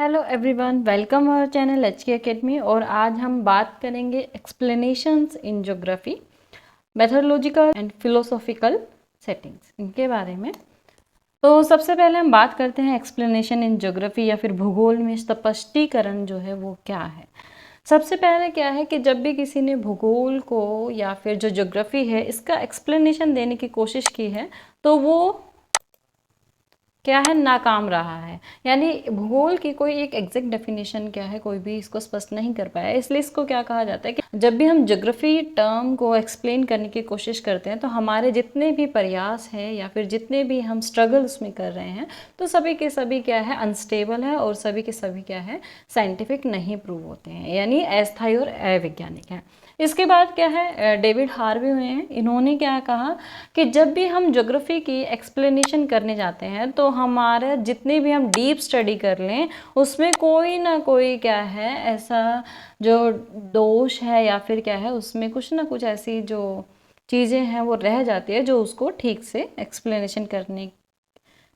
Hello everyone, welcome our channel HK academy. और आज हम बात करेंगे explanations in geography, methodological and philosophical settings, इनके बारे में। तो सबसे पहले हम बात करते हैं एक्सप्लेनेशन इन ज्योग्राफी या फिर भूगोल में स्पष्टीकरण जो है वो क्या है। सबसे पहले क्या है कि जब भी किसी ने भूगोल को या फिर जो ज्योग्राफी है इसका एक्सप्लेनेशन देने की कोशिश की है तो वो क्या है, नाकाम रहा है। यानी भूगोल की कोई एक एग्जैक्ट डेफिनेशन क्या है, कोई भी इसको स्पष्ट नहीं कर पाया। इसलिए इसको क्या कहा जाता है कि जब भी हम ज्योग्राफी टर्म को एक्सप्लेन करने की कोशिश करते हैं तो हमारे जितने भी प्रयास हैं या फिर जितने भी हम स्ट्रगल उसमें कर रहे हैं तो सभी के सभी क्या है, अनस्टेबल है और सभी के सभी क्या है, साइंटिफिक नहीं प्रूव होते हैं, यानी अस्थायी और अवैज्ञानिक हैं। इसके बाद क्या है, डेविड हार्वे हुए हैं, इन्होंने क्या कहा कि जब भी हम ज्योग्राफी की एक्सप्लेनेशन करने जाते हैं तो हमारे जितने भी हम डीप स्टडी कर लें उसमें कोई ना कोई क्या है ऐसा जो दोष है या फिर क्या है उसमें कुछ ना कुछ ऐसी जो चीज़ें हैं वो रह जाती है जो उसको ठीक से एक्सप्लेनेशन करने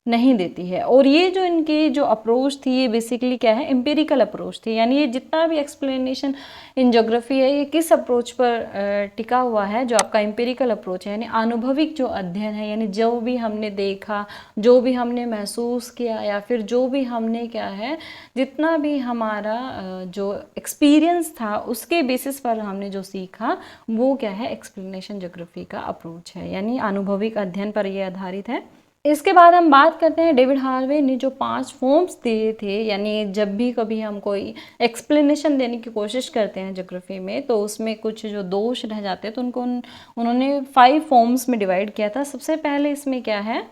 नहीं देती है। और ये जो इनकी जो अप्रोच थी ये बेसिकली क्या है, एम्पिरिकल अप्रोच थी। यानी ये जितना भी एक्सप्लेनेशन इन ज्योग्राफी है ये किस अप्रोच पर टिका हुआ है, जो आपका एम्पिरिकल अप्रोच है, यानी आनुभविक जो अध्ययन है, यानी जो भी हमने देखा, जो भी हमने महसूस किया या फिर जो भी हमने क्या है, जितना भी हमारा जो एक्सपीरियंस था उसके बेसिस पर हमने जो सीखा वो क्या है, एक्सप्लेनेशन ज्योग्राफी का अप्रोच है, यानी आनुभविक अध्ययन पर ये आधारित है। इसके बाद हम बात करते हैं डेविड हार्वे ने जो 5 फॉर्म्स दिए थे, यानी जब भी कभी हम कोई एक्सप्लेनेशन देने की कोशिश करते हैं ज्योग्राफी में तो उसमें कुछ जो दोष रह जाते हैं तो उनको उन्होंने 5 फॉर्म्स में डिवाइड किया था। सबसे पहले इसमें क्या है,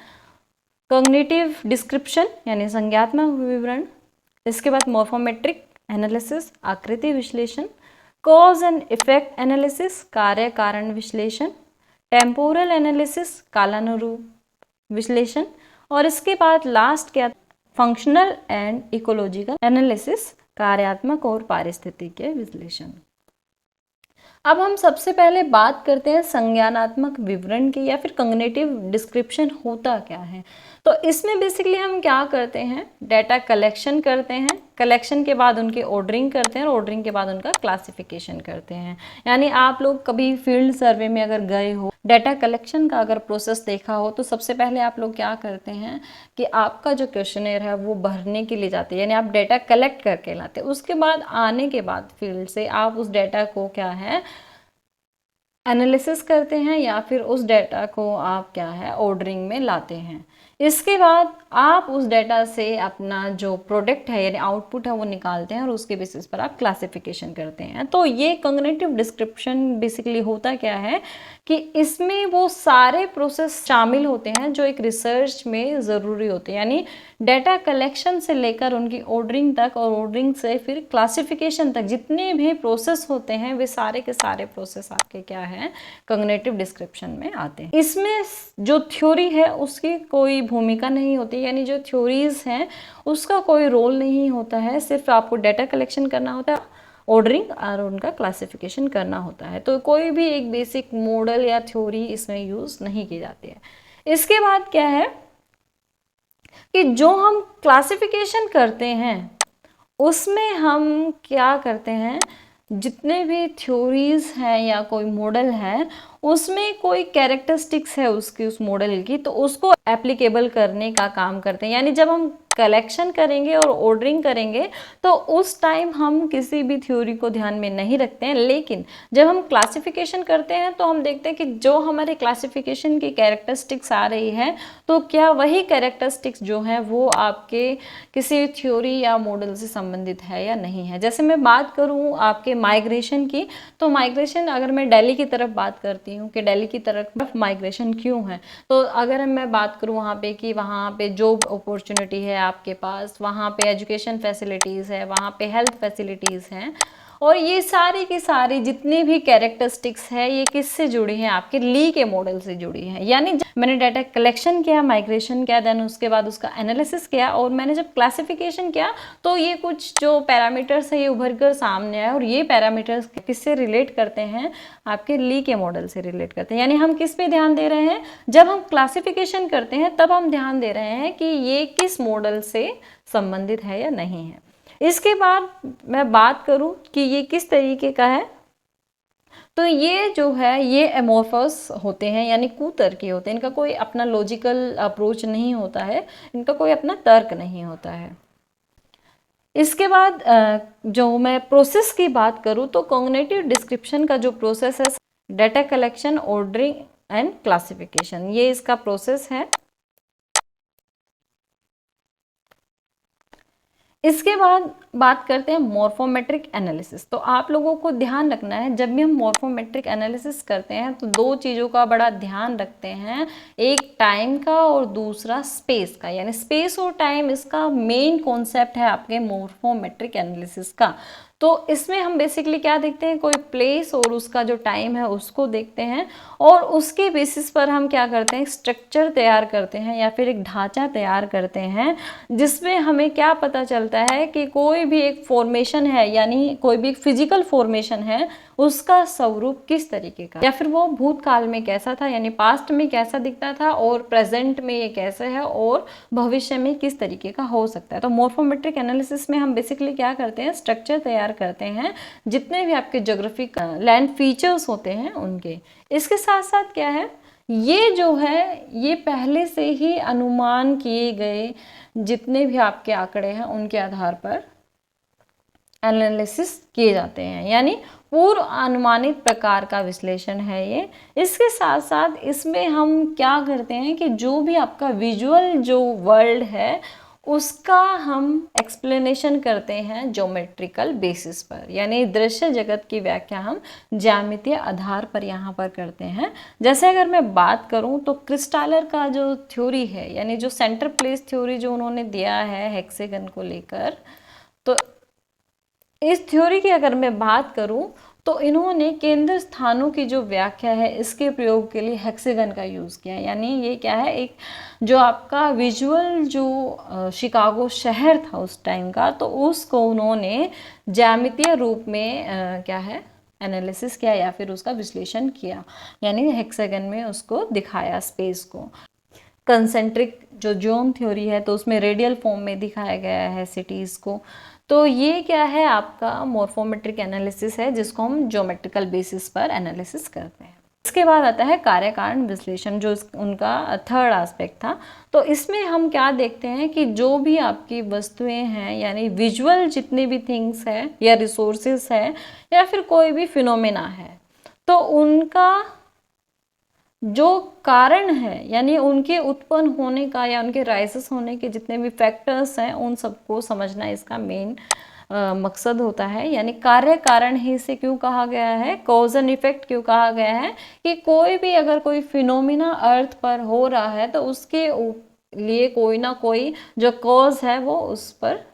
कॉग्निटिव डिस्क्रिप्शन यानी संज्ञात्मक विवरण। इसके बाद मॉर्फोमेट्रिक एनालिसिस आकृति विश्लेषण, कॉज एंड इफेक्ट एनालिसिस कार्य कारण विश्लेषण, टेम्पोरल एनालिसिस कालानुरूप विश्लेषण, और इसके बाद लास्ट क्या, फंक्शनल एंड इकोलॉजिकल एनालिसिस कार्यात्मक और पारिस्थितिकीय विश्लेषण। अब हम सबसे पहले बात करते हैं संज्ञानात्मक विवरण की या फिर कॉग्निटिव डिस्क्रिप्शन होता क्या है। तो इसमें बेसिकली हम क्या करते हैं, डाटा कलेक्शन करते हैं, कलेक्शन के बाद उनकी ऑर्डरिंग करते हैं और ऑर्डरिंग के बाद उनका क्लासिफिकेशन करते हैं। यानी आप लोग कभी फील्ड सर्वे में अगर गए हो, डाटा कलेक्शन का अगर प्रोसेस देखा हो तो सबसे पहले आप लोग क्या करते हैं कि आपका जो क्वेश्चनेयर है वो भरने के लिए जाते हैं, यानी आप डाटा कलेक्ट करके लाते हैं। उसके बाद आने के बाद फील्ड से आप उस डाटा को क्या है, एनालिसिस करते हैं या फिर उस डाटा को आप क्या है, ऑर्डरिंग में लाते हैं। इसके बाद आप उस डाटा से अपना जो प्रोडक्ट है यानी आउटपुट है वो निकालते हैं और उसके बेसिस पर आप क्लासिफिकेशन करते हैं। तो ये कॉग्निटिव डिस्क्रिप्शन बेसिकली होता क्या है कि इसमें वो सारे प्रोसेस शामिल होते हैं जो एक रिसर्च में ज़रूरी होते हैं, यानी डाटा कलेक्शन से लेकर उनकी ऑर्डरिंग तक और ऑर्डरिंग से फिर क्लासिफिकेशन तक जितने भी प्रोसेस होते हैं वे सारे के सारे प्रोसेस आपके क्या है, कॉग्निटिव डिस्क्रिप्शन में आते हैं। इसमें जो थ्योरी है उसकी कोई भूमिका नहीं होती, यानी जो थ्योरीज हैं उसका कोई रोल नहीं होता है, सिर्फ आपको डाटा कलेक्शन करना होता है, ऑर्डरिंग और उनका क्लासिफिकेशन करना होता है। तो कोई भी एक बेसिक मॉडल या थ्योरी इसमें यूज़ नहीं की जाती है। इसके बाद क्या है कि जो हम क्लासिफिकेशन करते हैं उसमें हम क्या करते हैं, जितने भी थ्योरीज हैं या कोई मॉडल है उसमें कोई कैरेक्टरिस्टिक्स है उसकी, उस मॉडल की, तो उसको एप्लीकेबल करने का काम करते हैं। यानी जब हम कलेक्शन करेंगे और ऑर्डरिंग करेंगे तो उस टाइम हम किसी भी थ्योरी को ध्यान में नहीं रखते हैं, लेकिन जब हम क्लासिफिकेशन करते हैं तो हम देखते हैं कि जो हमारे क्लासिफिकेशन की कैरेक्टरिस्टिक्स आ रही है तो क्या वही कैरेक्टरिस्टिक्स जो है वो आपके किसी थ्योरी या मॉडल से संबंधित है या नहीं है। जैसे मैं बात करूँ आपके माइग्रेशन की, तो माइग्रेशन अगर मैं दिल्ली की तरफ बात करती हूँ कि दिल्ली की तरफ माइग्रेशन क्यों है, तो अगर मैं बात करूँ वहाँ पे कि वहाँ पे जॉब अपॉर्चुनिटी है आपके पास, वहाँ पे एजुकेशन फैसिलिटीज़ है, वहाँ पे हेल्थ फैसिलिटीज़ हैं, और ये सारी की सारी जितनी भी कैरेक्टरिस्टिक्स है ये किससे जुड़ी हैं, आपके ली के मॉडल से जुड़ी हैं। यानी मैंने डाटा कलेक्शन किया, माइग्रेशन किया, देन उसके बाद उसका एनालिसिस किया और मैंने जब क्लासिफिकेशन किया तो ये कुछ जो पैरामीटर्स है ये उभर कर सामने आए, और ये पैरामीटर्स किससे रिलेट करते हैं, आपके ली के मॉडल से रिलेट करते हैं। यानी हम किस पे ध्यान दे रहे हैं, जब हम क्लासिफिकेशन करते हैं तब हम ध्यान दे रहे हैं कि ये किस मॉडल से संबंधित है या नहीं है। इसके बाद मैं बात करूं कि ये किस तरीके का है, तो ये जो है ये एमोर्फस होते हैं, यानी कुतर्की होते हैं। इनका कोई अपना लॉजिकल अप्रोच नहीं होता है, इनका कोई अपना तर्क नहीं होता है। इसके बाद जो मैं प्रोसेस की बात करूं तो कॉग्निटिव डिस्क्रिप्शन का जो प्रोसेस है, data collection, ordering and classification, ये इसका प्रोसेस है। इसके बाद बात करते हैं मॉर्फोमेट्रिक एनालिसिस। तो आप लोगों को ध्यान रखना है, जब भी हम मॉर्फोमेट्रिक एनालिसिस करते हैं तो दो चीज़ों का बड़ा ध्यान रखते हैं, एक टाइम का और दूसरा स्पेस का। यानी स्पेस और टाइम इसका मेन कॉन्सेप्ट है आपके मॉर्फोमेट्रिक एनालिसिस का। तो इसमें हम बेसिकली क्या देखते हैं, कोई प्लेस और उसका जो टाइम है उसको देखते हैं, और उसके बेसिस पर हम क्या करते हैं, स्ट्रक्चर तैयार करते हैं या फिर एक ढांचा तैयार करते हैं, जिसमें हमें क्या पता चलता है कि कोई भी एक फॉर्मेशन है, यानी कोई भी एक फिजिकल फॉर्मेशन है, उसका स्वरूप किस तरीके का, या फिर वो भूतकाल में कैसा था, यानी पास्ट में कैसा दिखता था, और प्रेजेंट में ये कैसे है, और भविष्य में किस तरीके का हो सकता है। तो मॉर्फोमेट्रिक एनालिसिस में हम बेसिकली क्या करते हैं, स्ट्रक्चर तैयार करते हैं, जितने भी आपके ज्योग्राफिक लैंड फीचर्स होते हैं उनके। इसके साथ साथ क्या है, ये जो है ये पहले से ही अनुमान किए गए जितने भी आपके आंकड़े हैं उनके आधार पर एनालिसिस किए जाते हैं, यानी पूर्व अनुमानित प्रकार का विश्लेषण है ये। इसके साथ साथ इसमें हम क्या करते हैं कि जो भी आपका विजुअल जो वर्ल्ड है उसका हम एक्सप्लेनेशन करते हैं ज्योमेट्रिकल बेसिस पर, यानी दृश्य जगत की व्याख्या हम ज्यामितीय आधार पर यहाँ पर करते हैं। जैसे अगर मैं बात करूँ तो क्रिस्टालर का जो थ्योरी है, यानी जो सेंटर प्लेस थ्योरी जो उन्होंने दिया है हेक्सेगन को लेकर, तो इस थ्योरी की अगर मैं बात करूं तो इन्होंने केंद्र स्थानों की जो व्याख्या है इसके प्रयोग के लिए हेक्सेगन का यूज़ किया। यानी ये क्या है, एक जो आपका विजुअल जो शिकागो शहर था उस टाइम का, तो उसको उन्होंने ज्यामितीय रूप में क्या है एनालिसिस किया या फिर उसका विश्लेषण किया, यानी हेक्सेगन में उसको दिखाया स्पेस को। कंसेंट्रिक जो जोन थ्योरी है तो उसमें रेडियल फॉर्म में दिखाया गया है सिटीज़ को। तो ये क्या है, आपका मॉर्फोमेट्रिक एनालिसिस है जिसको हम ज्योमेट्रिकल बेसिस पर एनालिसिस करते हैं। इसके बाद आता है कार्य कारण विश्लेषण, जो उनका थर्ड एस्पेक्ट था। तो इसमें हम क्या देखते हैं कि जो भी आपकी वस्तुएं हैं, यानी विजुअल जितने भी थिंग्स है या रिसोर्सेस है या फिर कोई भी फिनोमेना है, तो उनका जो कारण है, यानी उनके उत्पन्न होने का या उनके राइजेस होने के जितने भी फैक्टर्स हैं उन सबको समझना इसका मेन मकसद होता है। यानी कार्य कारण ही से क्यों कहा गया है, कॉज एंड इफेक्ट क्यों कहा गया है, कि कोई भी अगर कोई फिनोमिना अर्थ पर हो रहा है तो उसके लिए कोई ना कोई जो कॉज है वो उस पर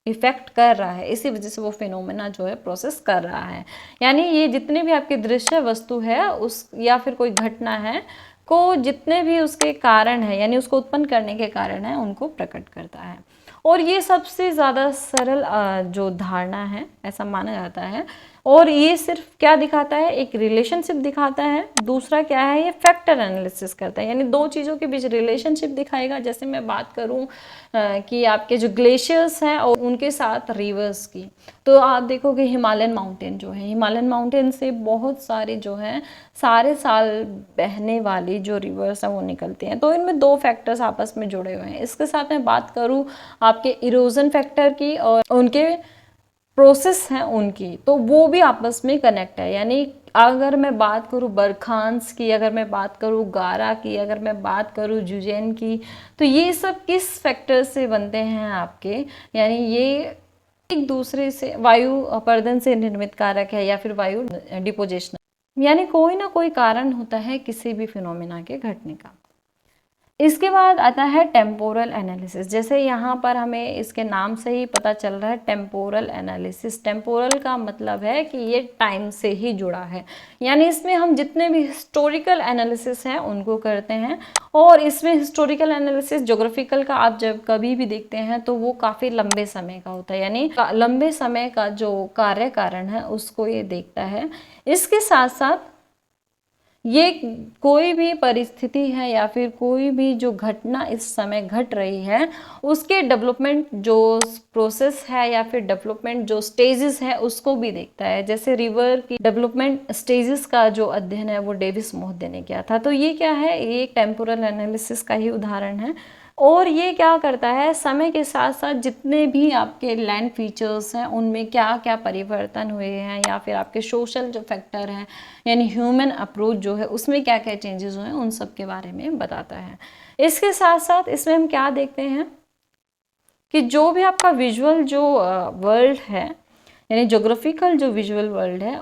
इफेक्ट कर रहा है, इसी वजह से वो फिनोमेना जो है प्रोसेस कर रहा है। यानी ये जितने भी आपके दृश्य वस्तु है उस या फिर कोई घटना है को जितने भी उसके कारण है, यानी उसको उत्पन्न करने के कारण है, उनको प्रकट करता है। और ये सबसे ज़्यादा सरल जो धारणा है ऐसा माना जाता है, और ये सिर्फ क्या दिखाता है, एक रिलेशनशिप दिखाता है। दूसरा क्या है, ये फैक्टर एनालिसिस करता है, यानी दो चीज़ों के बीच रिलेशनशिप दिखाएगा। जैसे मैं बात करूं कि आपके जो ग्लेशियर्स हैं और उनके साथ रिवर्स की, तो आप देखोगे हिमालयन माउंटेन जो है, हिमालयन माउंटेन से बहुत सारे जो हैं सारे साल बहने वाली जो रिवर्स हैं वो निकलते हैं। तो इनमें दो फैक्टर्स आपस में जुड़े हुए हैं। इसके साथ मैं बात करूं आपके इरोजन फैक्टर की और उनके प्रोसेस हैं उनकी, तो वो भी आपस में कनेक्ट है। यानी अगर मैं बात करूँ बरखांस की, अगर मैं बात करूँ गारा की, अगर मैं बात करूँ जुजैन की, तो ये सब किस फैक्टर से बनते हैं आपके, यानी ये एक दूसरे से वायु अपर्दन से निर्मित कारक है या फिर वायु डिपोजिशन, यानी कोई ना कोई कारण होता है किसी भी फिनोमेना के घटने का। इसके बाद आता है टेम्पोरल एनालिसिस। जैसे यहाँ पर हमें इसके नाम से ही पता चल रहा है टेम्पोरल एनालिसिस। टेम्पोरल का मतलब है कि ये टाइम से ही जुड़ा है, यानी इसमें हम जितने भी हिस्टोरिकल एनालिसिस हैं उनको करते हैं। और इसमें हिस्टोरिकल एनालिसिस ज्योग्राफिकल का आप जब कभी भी देखते हैं तो वो काफ़ी लंबे समय का होता है, यानी लंबे समय का जो कार्य कारण है उसको ये देखता है। इसके साथ साथ ये कोई भी परिस्थिति है या फिर कोई भी जो घटना इस समय घट रही है उसके डेवलपमेंट जो प्रोसेस है या फिर डेवलपमेंट जो स्टेजेस है उसको भी देखता है। जैसे रिवर की डेवलपमेंट स्टेजेस का जो अध्ययन है वो डेविस मोहदे ने किया था। तो ये क्या है, ये एक टेम्पोरल एनालिसिस का ही उदाहरण है। और ये क्या करता है, समय के साथ साथ जितने भी आपके लैंड फीचर्स हैं उनमें क्या क्या परिवर्तन हुए हैं या फिर आपके सोशल जो फैक्टर हैं यानी ह्यूमन अप्रोच जो है उसमें क्या क्या चेंजेस हुए हैं उन सब के बारे में बताता है। इसके साथ साथ इसमें हम क्या देखते हैं कि जो भी आपका विजुअल जो वर्ल्ड है यानी ज्योग्राफिकल जो विजुअल वर्ल्ड है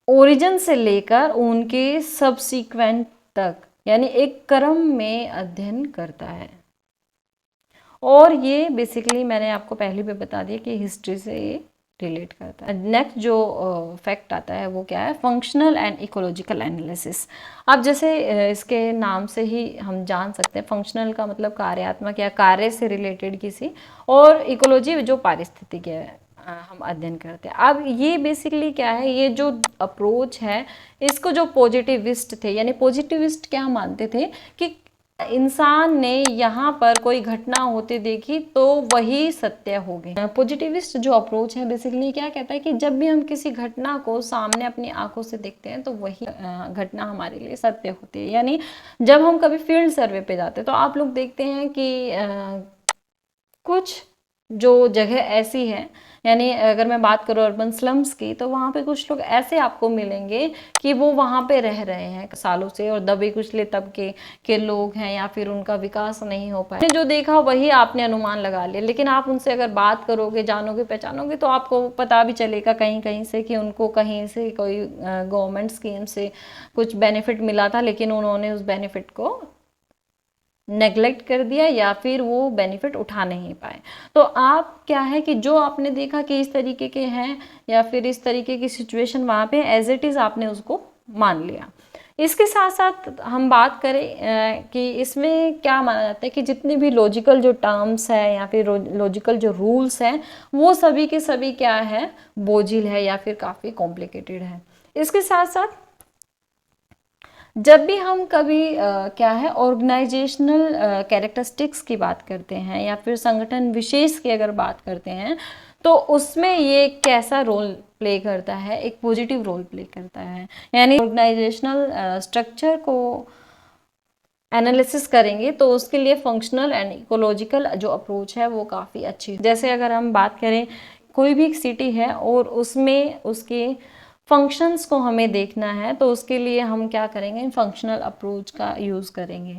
ओरिजिन से लेकर उनके सबसीक्वेंट तक यानी एक क्रम में अध्ययन करता है। और ये बेसिकली मैंने आपको पहले भी बता दिया कि हिस्ट्री से ये रिलेट करता है। नेक्स्ट जो फैक्ट आता है वो क्या है, फंक्शनल एंड इकोलॉजिकल एनालिसिस। अब जैसे इसके नाम से ही हम जान सकते हैं, फंक्शनल का मतलब कार्यात्मक या कार्य से रिलेटेड किसी, और इकोलॉजी जो पारिस्थितिक है हम अध्ययन करते हैं। अब ये बेसिकली क्या है, ये जो अप्रोच है इसको जो पॉजिटिविस्ट थे यानी पॉजिटिविस्ट क्या मानते थे कि इंसान ने यहाँ पर कोई घटना होते देखी तो वही सत्य हो गई। पॉजिटिविस्ट जो अप्रोच है बेसिकली क्या कहता है कि जब भी हम किसी घटना को सामने अपनी आंखों से देखते हैं तो वही घटना हमारे लिए सत्य होती है। यानी जब हम कभी फील्ड सर्वे पे जाते हैं तो आप लोग देखते हैं कि कुछ जो जगह ऐसी है, यानी अगर मैं बात करूँ अर्बन स्लम्स की, तो वहाँ पे कुछ लोग ऐसे आपको मिलेंगे कि वो वहाँ पे रह रहे हैं सालों से और दबे कुचले तबके के लोग हैं या फिर उनका विकास नहीं हो पाया। जो देखा वही आपने अनुमान लगा लिया, लेकिन आप उनसे अगर बात करोगे, जानोगे, पहचानोगे तो आपको पता भी चलेगा कहीं कहीं से कि उनको कहीं से कोई गवर्नमेंट स्कीम से कुछ बेनिफिट मिला था लेकिन उन्होंने उस बेनिफिट को नेग्लेक्ट कर दिया या फिर वो बेनिफिट उठा नहीं पाए। तो आप क्या है कि जो आपने देखा कि इस तरीके के हैं या फिर इस तरीके की सिचुएशन वहाँ पे एज इट इज़ आपने उसको मान लिया। इसके साथ साथ हम बात करें कि इसमें क्या माना जाता है कि जितने भी लॉजिकल जो टर्म्स है या फिर लॉजिकल जो रूल्स हैं वो सभी के सभी क्या है, बोझिल है या फिर काफ़ी कॉम्प्लिकेटेड है। इसके साथ साथ जब भी हम कभी क्या है ऑर्गेनाइजेशनल कैरेक्टरिस्टिक्स की बात करते हैं या फिर संगठन विशेष की अगर बात करते हैं तो उसमें ये कैसा रोल प्ले करता है, एक पॉजिटिव रोल प्ले करता है। यानी ऑर्गेनाइजेशनल स्ट्रक्चर को एनालिसिस करेंगे तो उसके लिए फंक्शनल एंड इकोलॉजिकल जो अप्रोच है वो काफ़ी अच्छी है। जैसे अगर हम बात करें कोई भी एक सिटी है और उसमें उसके फंक्शंस को हमें देखना है तो उसके लिए हम क्या करेंगे, फंक्शनल अप्रोच का यूज़ करेंगे।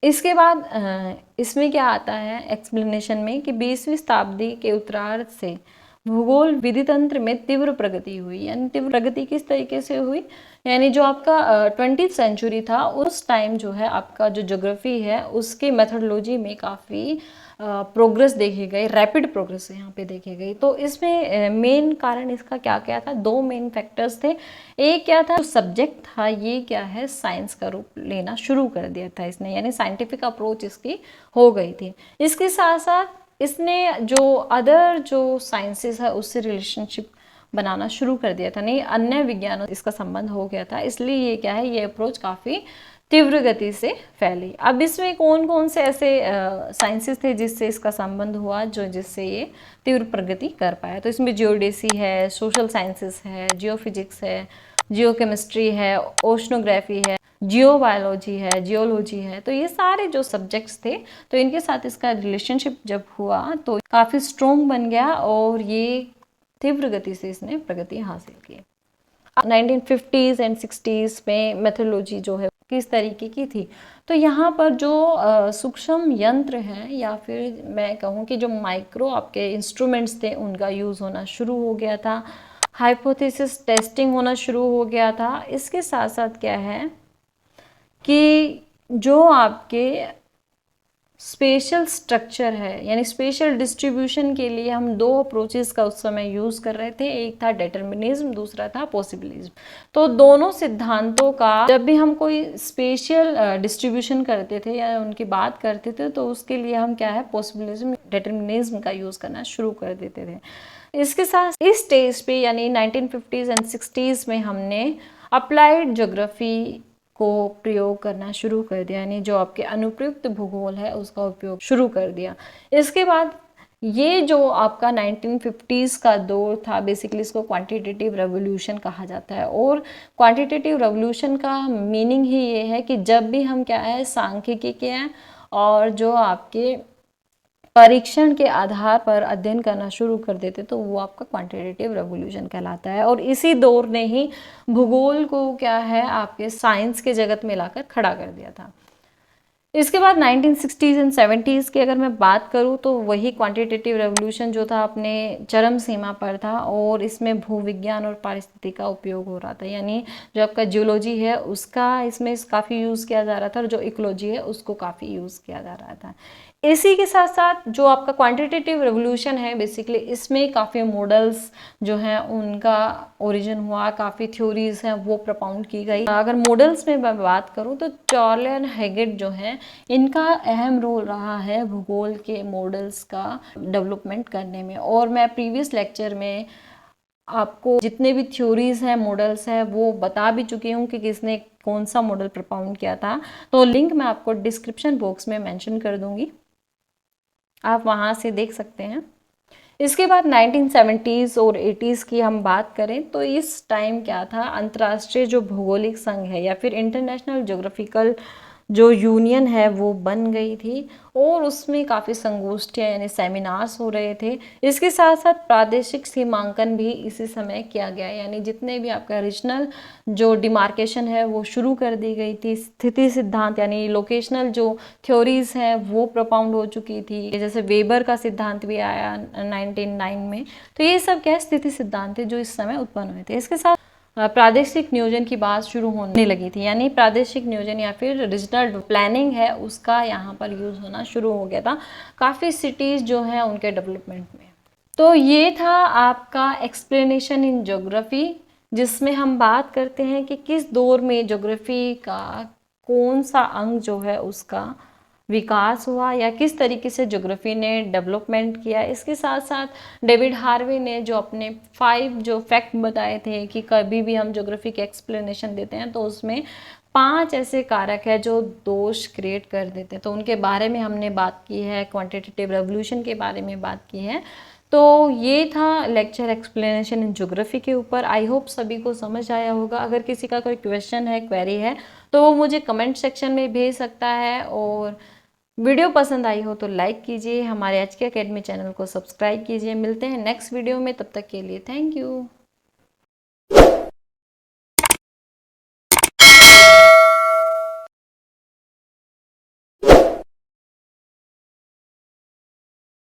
इसके बाद इसमें क्या आता है एक्सप्लेनेशन में कि 20वीं शताब्दी के उत्तरार्ध से भूगोल विधि तंत्र में तीव्र प्रगति हुई। यानी तीव्र प्रगति किस तरीके से हुई, यानी जो आपका 20th सेंचुरी था उस टाइम जो है आपका जो ज्योग्राफी है उसकी मेथडोलॉजी में काफ़ी प्रोग्रेस देखी गई, रैपिड प्रोग्रेस यहाँ पे देखी गई। तो इसमें मेन कारण इसका क्या क्या था, दो मेन फैक्टर्स थे। एक क्या था, जो सब्जेक्ट था ये क्या है साइंस का रूप लेना शुरू कर दिया था इसने, यानी साइंटिफिक अप्रोच इसकी हो गई थी। इसके साथ साथ इसने जो अदर जो साइंसेस है उससे रिलेशनशिप बनाना शुरू कर दिया था, नहीं अन्य विज्ञानों इसका संबंध हो गया था। इसलिए ये क्या है, ये अप्रोच काफ़ी तीव्र गति से फैली। अब इसमें कौन कौन से ऐसे साइंसेस थे जिससे इसका संबंध हुआ, जो जिससे ये तीव्र प्रगति कर पाया। तो इसमें जियोडेसी है, सोशल साइंसेस है, जियोफिजिक्स है, जियोकेमिस्ट्री है, ओशनोग्राफी है, जियोबायोलॉजी है, जियोलॉजी है। तो ये सारे जो सब्जेक्ट्स थे तो इनके साथ इसका रिलेशनशिप जब हुआ तो काफ़ी स्ट्रॉन्ग बन गया और ये तीव्र गति से इसने प्रगति हासिल की। 1950s एंड 60s में मेथोडोलॉजी जो है किस तरीके की थी, तो यहाँ पर जो सूक्ष्म यंत्र हैं या फिर मैं कहूँ कि जो माइक्रो आपके इंस्ट्रूमेंट्स थे उनका यूज़ होना शुरू हो गया था, हाइपोथेसिस टेस्टिंग होना शुरू हो गया था। इसके साथ साथ क्या है कि जो आपके स्पेशल स्ट्रक्चर है यानी स्पेशल डिस्ट्रीब्यूशन के लिए हम दो अप्रोचेस का उस समय यूज़ कर रहे थे, एक था डिटर्मिनिज्म, दूसरा था पॉसिबिलिज्म। तो दोनों सिद्धांतों का जब भी हम कोई स्पेशल डिस्ट्रीब्यूशन करते थे या उनकी बात करते थे तो उसके लिए हम क्या है पॉसिबिलिज्म, डिटर्मिनिज्म का यूज़ करना शुरू कर देते थे। इसके साथ इस स्टेज पे यानी 1950s एंड 60s में हमने अप्लाइड ज्योग्राफी को प्रयोग करना शुरू कर दिया, यानी जो आपके अनुप्रयुक्त भूगोल है उसका उपयोग शुरू कर दिया। इसके बाद ये जो आपका 1950s का दौर था, बेसिकली इसको क्वांटिटेटिव रेवोल्यूशन कहा जाता है। और क्वांटिटेटिव रेवोल्यूशन का मीनिंग ही ये है कि जब भी हम क्या है सांख्यिकी के हैं और जो आपके परीक्षण के आधार पर अध्ययन करना शुरू कर देते तो वो आपका क्वांटिटेटिव रेवोल्यूशन कहलाता है। और इसी दौर ने ही भूगोल को क्या है आपके साइंस के जगत में लाकर खड़ा कर दिया था। इसके बाद 1960s एंड 70s की अगर मैं बात करूं तो वही क्वांटिटेटिव रेवोल्यूशन जो था अपने चरम सीमा पर था, और इसमें भूविज्ञान और पारिस्थितिकी का उपयोग हो रहा था, यानी जो आपका जियोलॉजी है उसका इसमें काफ़ी यूज़ किया जा रहा था और जो इकोलॉजी है उसको काफ़ी यूज़ किया जा रहा था। इसी के साथ साथ जो आपका क्वांटिटेटिव रेवोल्यूशन है बेसिकली इसमें काफ़ी मॉडल्स जो हैं उनका ओरिजिन हुआ, काफ़ी थ्योरीज हैं वो प्रपाउंड की गई। अगर मॉडल्स में मैं बात करूं तो चार्ल्स हैगेट जो हैं इनका अहम रोल रहा है भूगोल के मॉडल्स का डेवलपमेंट करने में। और मैं प्रीवियस लेक्चर में आपको जितने भी थ्योरीज हैं मॉडल्स हैं वो बता भी चुकी हूँ कि किसने कौन सा मॉडल प्रपाउंड किया था, तो लिंक मैं आपको डिस्क्रिप्शन बॉक्स में मेंशन कर दूंगी, आप वहाँ से देख सकते हैं। इसके बाद 1970s और 80s की हम बात करें तो इस टाइम क्या था, अंतर्राष्ट्रीय जो भौगोलिक संघ है या फिर इंटरनेशनल ज्योग्राफिकल जो यूनियन है वो बन गई थी और उसमें काफ़ी संगोष्ठियाँ यानी सेमिनार्स हो रहे थे। इसके साथ साथ प्रादेशिक सीमांकन भी इसी समय किया गया, यानी जितने भी आपका रीजनल जो डिमार्केशन है वो शुरू कर दी गई थी। स्थिति सिद्धांत यानी लोकेशनल जो थ्योरीज हैं वो प्रपाउंड हो चुकी थी, जैसे वेबर का सिद्धांत भी आया 1909 में। तो ये सब क्या स्थिति सिद्धांत थे जो इस समय उत्पन्न हुए थे। इसके साथ प्रादेशिक नियोजन की बात शुरू होने लगी थी, यानी प्रादेशिक नियोजन या फिर रीजनल प्लानिंग है उसका यहाँ पर यूज़ होना शुरू हो गया था काफ़ी सिटीज़ जो हैं उनके डेवलपमेंट में। तो ये था आपका एक्सप्लेनेशन इन ज्योग्राफी, जिसमें हम बात करते हैं कि किस दौर में ज्योग्राफी का कौन सा अंग जो है उसका विकास हुआ या किस तरीके से ज्योग्राफी ने डेवलपमेंट किया। इसके साथ साथ डेविड हार्वे ने जो अपने 5 जो फैक्ट बताए थे कि कभी भी हम ज्योग्राफी के एक्सप्लेनेशन देते हैं तो उसमें 5 ऐसे कारक है जो दोष क्रिएट कर देते हैं, तो उनके बारे में हमने बात की है, क्वांटिटेटिव रेवोल्यूशन के बारे में बात की है। तो ये था लेक्चर एक्सप्लेनेशन इन ज्योग्राफी के ऊपर। आई होप सभी को समझ आया होगा। अगर किसी का कोई क्वेश्चन है, क्वेरी है तो वो मुझे कमेंट सेक्शन में भेज सकता है, और वीडियो पसंद आई हो तो लाइक कीजिए, हमारे HK अकेडमी चैनल को सब्सक्राइब कीजिए। मिलते हैं नेक्स्ट वीडियो में, तब तक के लिए थैंक यू।